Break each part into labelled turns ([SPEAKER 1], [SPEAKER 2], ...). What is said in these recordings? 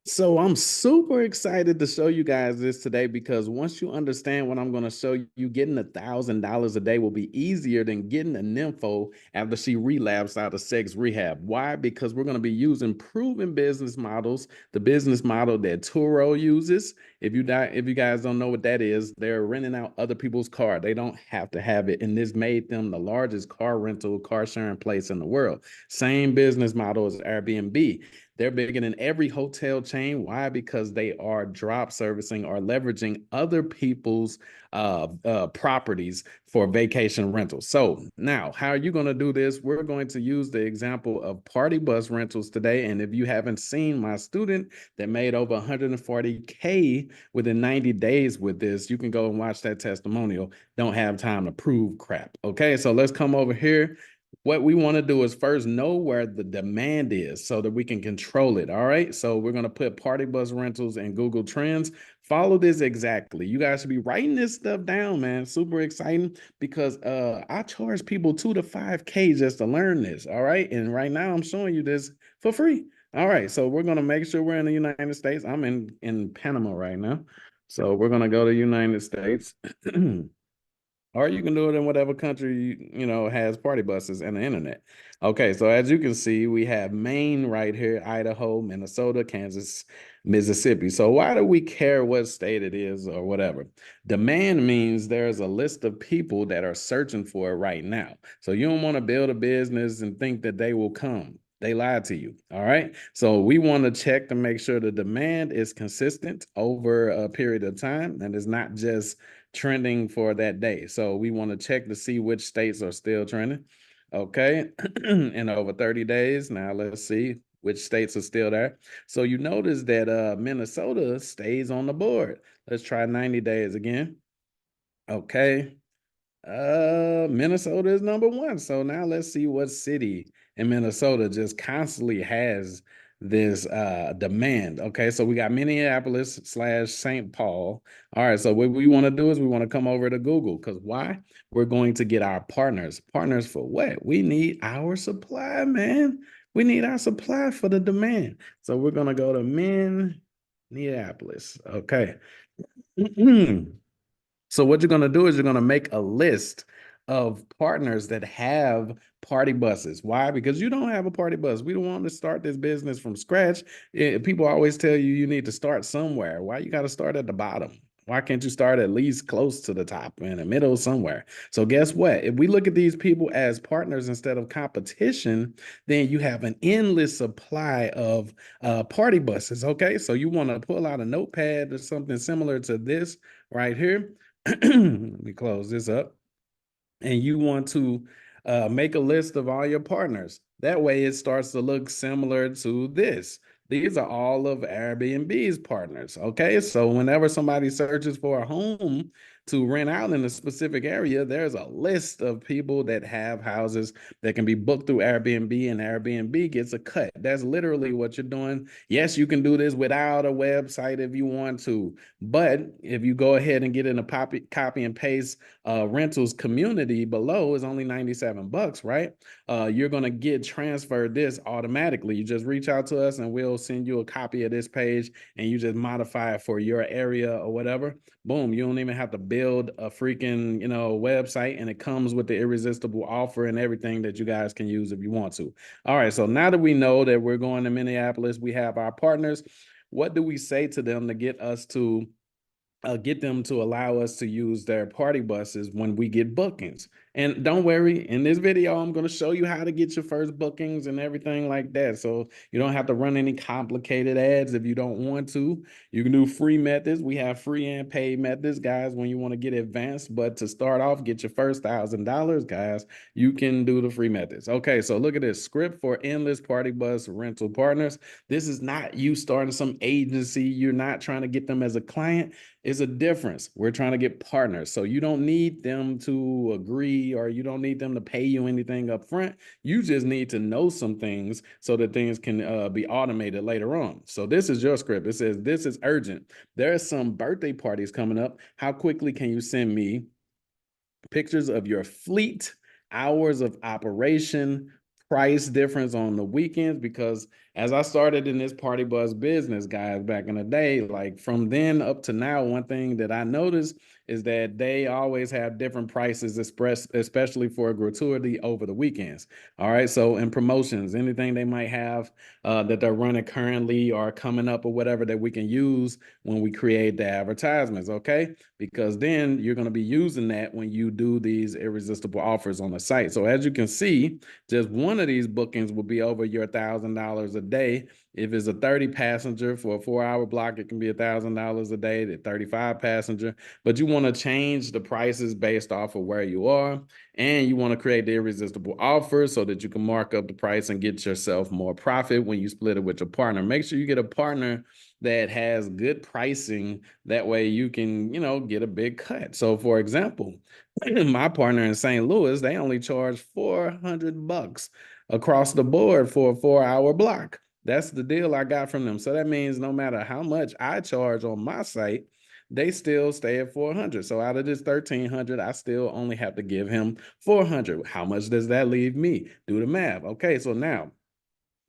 [SPEAKER 1] So I'm super excited to show you guys this today because once you understand what I'm going to show you, getting $1,000 a day will be easier than getting a nympho after she relapsed out of sex rehab. Why? Because we're going to be using proven business models, the business model that Turo uses. If you guys don't know what that is, they're renting out other people's car. They don't have to have it, and this made them the largest car rental, car sharing place in the world. Same business model as Airbnb. They're bigger than every hotel chain. Why? Because they are drop servicing or leveraging other people's properties for vacation rentals. So now, how are you going to do this? We're going to use the example of party bus rentals today. And if you haven't seen my student that made over 140K within 90 days with this, you can go and watch that testimonial. Don't have time to prove crap. Okay, so let's come over here. What we want to do is first know where the demand is so that we can control it. All right. So we're going to put party bus rentals in Google Trends. Follow this exactly. You guys should be writing this stuff down, man. Super exciting because I charge people 2 to 5K just to learn this. All right. And right now I'm showing you this for free. All right. So we're going to make sure we're in the United States. I'm in Panama right now. So we're going to go to United States. Or you can do it in whatever country has party buses and the internet. Okay, so as you can see, we have Maine right here, Idaho, Minnesota, Kansas, Mississippi. So why do we care what state it is or whatever? Demand means there's a list of people that are searching for it right now. So you don't want to build a business and think that they will come. They lied to you. All right. So we want to check to make sure the demand is consistent over a period of time and it's not just trending for that day. So we want to check to see which states are still trending. Okay. In over 30 days. Now let's see which states are still there. So you notice that Minnesota stays on the board. Let's try 90 days again. Okay. Minnesota is number one. So now let's see what city in Minnesota just constantly has this demand. Okay, so we got Minneapolis slash St. Paul. All right, so what we want to do is we want to come over to Google because why? We're going to get our partners. Partners for what? We need our supply, man. We need our supply for the demand. So we're gonna go to Minneapolis. Okay. So what you're going to do is you're going to make a list of partners that have party buses. Why? Because you don't have a party bus. We don't want to start this business from scratch. People always tell you need to start somewhere. Why you got to start at the bottom? Why can't you start at least close to the top in the middle somewhere? So guess what? If we look at these people as partners instead of competition, then you have an endless supply of party buses. Okay, so you want to pull out a notepad or something similar to this right here. Let me close this up. And you want to make a list of all your partners. That way it starts to look similar to this. These are all of Airbnb's partners. Okay. So whenever somebody searches for a home to rent out in a specific area, there's a list of people that have houses that can be booked through Airbnb, and Airbnb gets a cut. That's literally what you're doing. Yes, you can do this without a website if you want to, but if you go ahead and get in a copy and paste rentals community below is only 97 bucks, right? You're going to get transferred this automatically. You just reach out to us and we'll send you a copy of this page and you just modify it for your area or whatever. Boom, you don't even have to build a freaking, website, and it comes with the irresistible offer and everything that you guys can use if you want to. All right, so now that we know that we're going to Minneapolis, we have our partners. What do we say to them to get them to allow us to use their party buses when we get bookings? And don't worry, in this video, I'm going to show you how to get your first bookings and everything like that. So you don't have to run any complicated ads if you don't want to. You can do free methods. We have free and paid methods, guys, when you want to get advanced. But to start off, get your first $1,000, guys, you can do the free methods. Okay, so look at this script for endless party bus rental partners. This is not you starting some agency. You're not trying to get them as a client. Is a difference. We're trying to get partners. So you don't need them to agree or you don't need them to pay you anything up front. You just need to know some things so that things can be automated later on. So this is your script. It says, this is urgent. There are some birthday parties coming up. How quickly can you send me pictures of your fleet, hours of operation, price difference on the weekends, because as I started in this party bus business, guys, back in the day, like from then up to now, one thing that I noticed is that they always have different prices expressed, especially for gratuity over the weekends. All right. So in promotions, anything they might have that they're running currently or coming up or whatever that we can use when we create the advertisements. Okay. Because then you're going to be using that when you do these irresistible offers on the site. So as you can see, just one of these bookings will be over your $1,000 a day. If it's a 30 passenger for a 4-hour block, it can be $1,000 a day. The 35 passenger, but you want to change the prices based off of where you are, and you want to create the irresistible offer so that you can mark up the price and get yourself more profit when you split it with your partner. Make sure you get a partner that has good pricing. That way you can, get a big cut. So for example, my partner in St. Louis, they only charge $400 across the board for a 4-hour block. That's the deal I got from them. So that means no matter how much I charge on my site, they still stay at 400. So out of this 1,300, I still only have to give him 400. How much does that leave me? Do the math. Okay, so now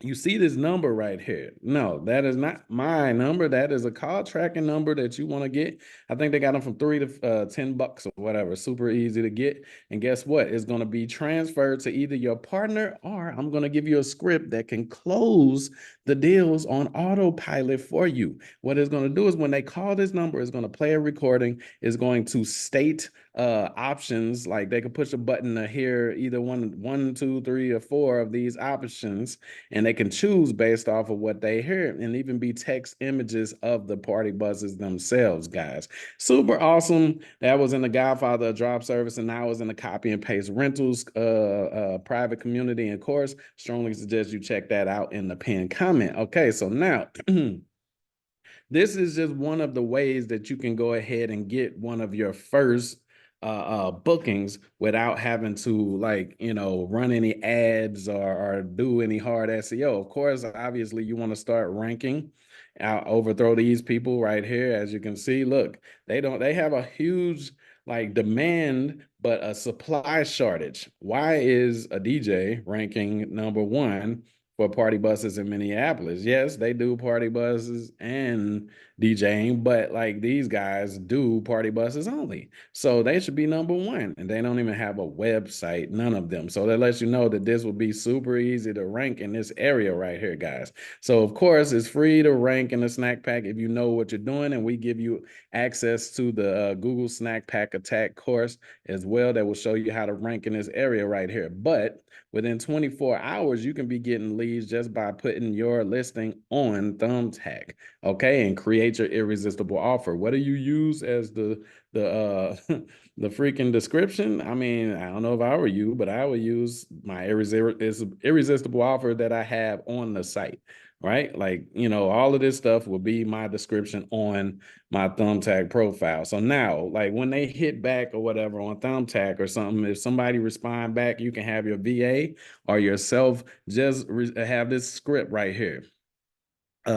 [SPEAKER 1] you see this number right here. No, that is not my number. That is a call tracking number that you want to get. I think they got them from $3 to $10 or whatever. Super easy to get. And guess what? It's going to be transferred to either your partner, or I'm going to give you a script that can close the deals on autopilot for you. What it's going to do is when they call this number, it's going to play a recording. It's going to state options, like they could push a button to hear either one, two, three, or four of these options, and they can choose based off of what they hear, and even be text images of the party buses themselves, guys. Super awesome. That was in the Godfather of Drop Service, and now I was in the Copy and Paste Rentals private community. And of course, strongly suggest you check that out in the pinned comment. Okay, so now this is just one of the ways that you can go ahead and get one of your first bookings without having to, like, run any ads or do any hard SEO. Of course, obviously you want to start ranking. Overthrow these people right here. As you can see, look, they have a huge like demand, but a supply shortage. Why is a DJ ranking #1 for party buses in Minneapolis? Yes, they do party buses and DJing, but like these guys do party buses only. So they should be #1, and they don't even have a website, none of them. So that lets you know that this will be super easy to rank in this area right here, guys. So of course, it's free to rank in the Snack Pack if you know what you're doing, and we give you access to the Google Snack Pack Attack course as well that will show you how to rank in this area right here. But within 24 hours, you can be getting leads just by putting your listing on Thumbtack, okay, and create your irresistible offer. What do you use as the the freaking description? I mean, I don't know if I were you, but I would use my irresistible offer that I have on the site, right? Like, all of this stuff will be my description on my Thumbtack profile. So now, like when they hit back or whatever on Thumbtack or something, if somebody respond back, you can have your VA or yourself just have this script right here.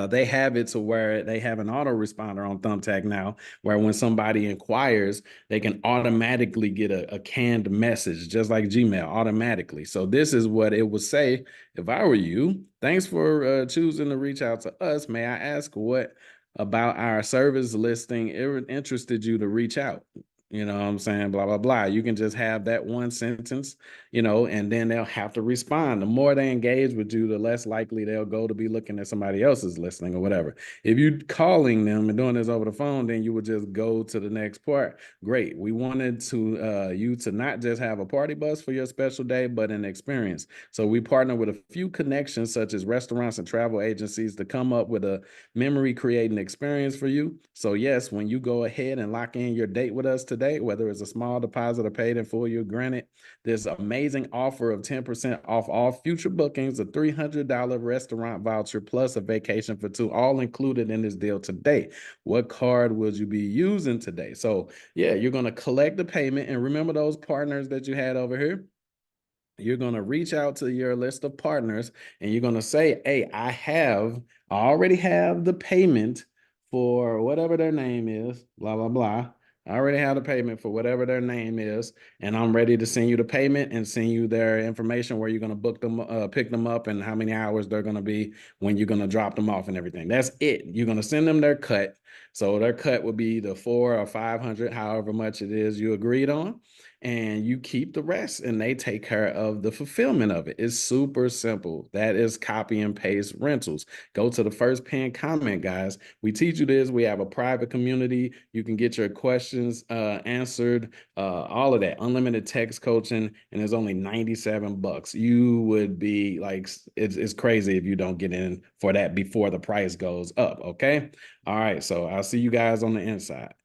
[SPEAKER 1] They have it to where they have an autoresponder on Thumbtack now, where when somebody inquires, they can automatically get a canned message, just like Gmail, automatically. So this is what it would say if I were you. Thanks for choosing to reach out to us. May I ask what about our service listing interested you to reach out? You know what I'm saying? Blah, blah, blah. You can just have that one sentence, and then they'll have to respond. The more they engage with you, the less likely they'll go to be looking at somebody else's listing or whatever. If you're calling them and doing this over the phone, then you would just go to the next part. Great. We wanted to you to not just have a party bus for your special day, but an experience. So we partner with a few connections, such as restaurants and travel agencies, to come up with a memory creating experience for you. So yes, when you go ahead and lock in your date with us today, whether it's a small deposit or paid in full, you're granted this amazing offer of 10% off all future bookings, a $300 restaurant voucher, plus a vacation for two, all included in this deal today. What card would you be using today? So yeah, you're going to collect the payment, and remember those partners that you had over here. You're going to reach out to your list of partners, and you're going to say, hey, I already have the payment for whatever their name is, blah, blah, blah. I already have the payment for whatever their name is, and I'm ready to send you the payment and send you their information where you're going to book them, pick them up, and how many hours they're going to be when you're going to drop them off and everything. That's it. You're going to send them their cut. So their cut would be the 400 or 500, however much it is you agreed on, and you keep the rest, and they take care of the fulfillment of it. It's super simple. That is copy and paste rentals. Go to the first pinned comment, guys. We teach you this. We have a private community. You can get your questions answered, all of that. Unlimited text coaching, and it's only $97. You would be like, it's crazy if you don't get in for that before the price goes up. Okay. All right. So I'll see you guys on the inside.